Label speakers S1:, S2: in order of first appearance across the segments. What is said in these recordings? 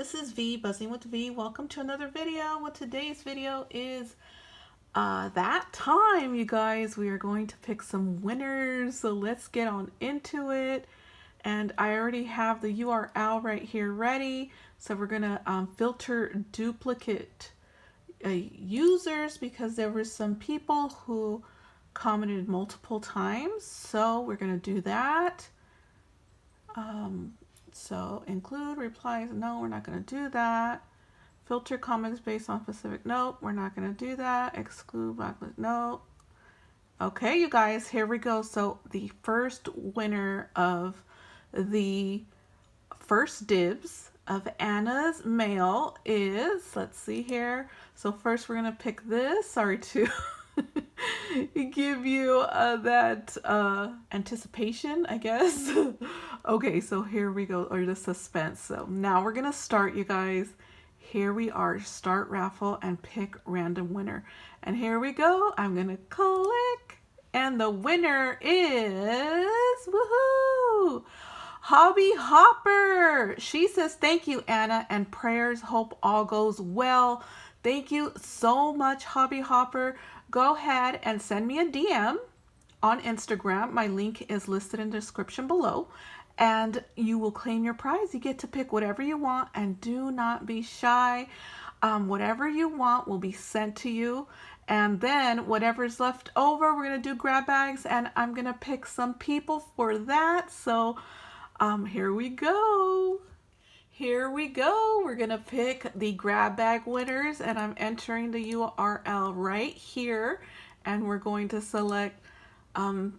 S1: this is V, Buzzing with V. Welcome to another video. Well, today's video is that time, you guys. We are going to pick some winners, so let's get on into it. And I already have the URL right here ready, so we're gonna filter duplicate users because there were some people who commented multiple times, so we're gonna do that. So include replies, no, we're not going to do that. Filter comments based on specific, nope, we're not going to do that. Exclude blacklist, no. Okay, you guys, here we go. So the first winner of the first dibs of Anna's mail is, let's see here. So first we're going to pick this. Sorry to give you that anticipation, I guess. Okay, so here we go, or the suspense. So now we're gonna start, you guys. Here we are, start raffle and pick random winner. And here we go, I'm gonna click, and the winner is, woohoo, Hobby Hopper. She says, thank you, Anna, and prayers, hope all goes well. Thank you so much, Hobby Hopper. Go ahead and send me a DM on Instagram. My link is listed in the description below, and you will claim your prize. You get to pick whatever you want, and do not be shy. Whatever you want will be sent to you, and then whatever's left over, we're gonna do grab bags, and I'm gonna pick some people for that. So here we go. Here we go. We're gonna pick the grab bag winners, and I'm entering the URL right here, and we're going to select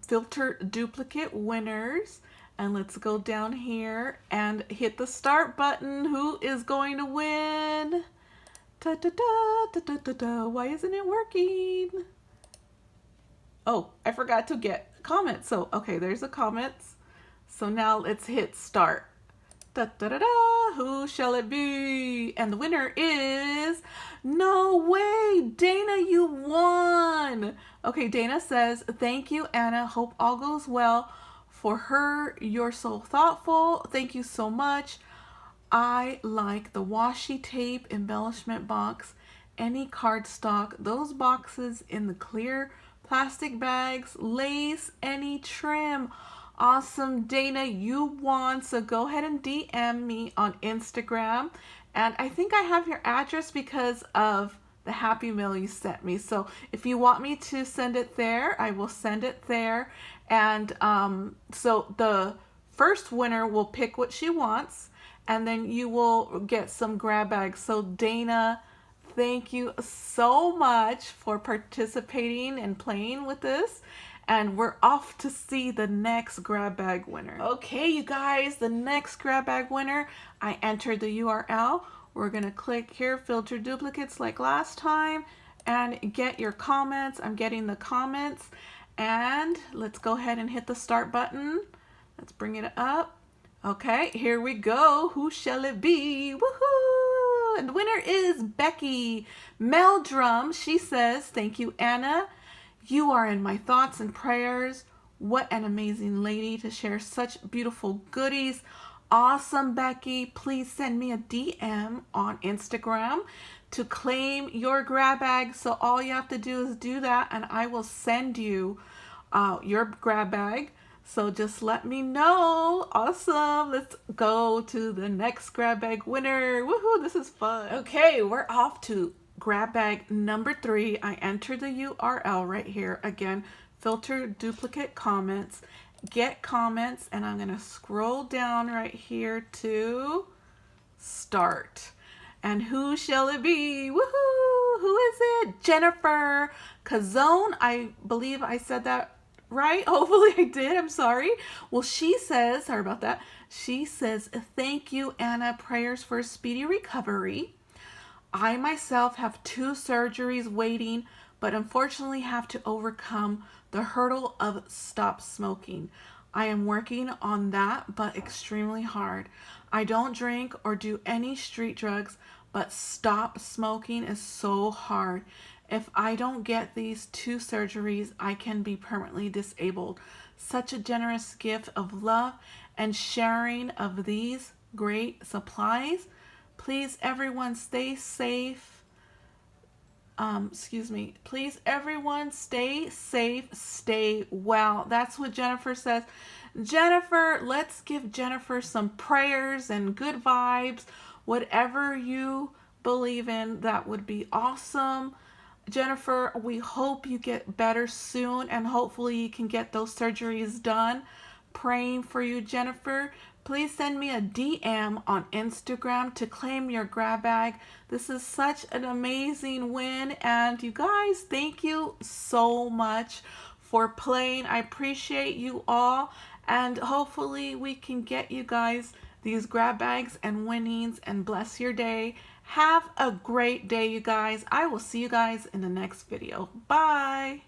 S1: filter duplicate winners, and let's go down here and hit the start button. Who is going to win? Da, da, da, da, da, da, da. Why isn't it working? Oh, I forgot to get comments. So okay, there's the comments. So now let's hit start. Da, da, da, da. Who shall it be? And the winner is, no way, Dana, you won. Okay, Dana says, thank you, Anna. Hope all goes well. For her, you're so thoughtful. Thank you so much. I like the washi tape embellishment box, any cardstock, those boxes in the clear plastic bags, lace, any trim. Awesome, Dana, you won. So go ahead and DM me on Instagram. And I think I have your address because of the Happy Mail you sent me. So if you want me to send it there, I will send it there. And so the first winner will pick what she wants, and then you will get some grab bags. So Dana, thank you so much for participating and playing with this. And we're off to see the next grab bag winner. Okay, you guys, the next grab bag winner, I entered the URL. We're gonna click here, filter duplicates like last time, and get your comments. I'm getting the comments, and let's go ahead and hit the start button. Let's bring it up. Okay, here we go. Who shall it be? Woohoo! And the winner is Becky Meldrum. She says, thank you, Anna. You are in my thoughts and prayers. What an amazing lady to share such beautiful goodies. Awesome, Becky. Please send me a DM on Instagram to claim your grab bag. So all you have to do is do that, and I will send you your grab bag. So just let me know. Awesome. Let's go to the next grab bag winner. Woohoo, this is fun. Okay, we're off to grab bag number 3. I entered the URL right here. Again, filter duplicate comments, get comments, and I'm gonna scroll down right here to start. And who shall it be? Woohoo! Who is it? Jennifer Cazone. I believe I said that right. Hopefully I did. I'm sorry. Well, she says, sorry about that. She says, thank you, Anna. Prayers for a speedy recovery. I myself have 2 surgeries waiting, but unfortunately have to overcome the hurdle of stop smoking. I am working on that, but extremely hard. I don't drink or do any street drugs, but stop smoking is so hard. If I don't get these 2 surgeries, I can be permanently disabled. Such a generous gift of love and sharing of these great supplies Please, everyone, stay safe. Please, everyone, stay safe, stay well. That's what Jennifer says. Jennifer, let's give Jennifer some prayers and good vibes. Whatever you believe in, that would be awesome. Jennifer, we hope you get better soon and hopefully you can get those surgeries done. Praying for you, Jennifer. Please send me a DM on Instagram to claim your grab bag. This is such an amazing win, and you guys, thank you so much for playing. I appreciate you all, and hopefully we can get you guys these grab bags and winnings, and bless your day. Have a great day, you guys. I will see you guys in the next video. Bye.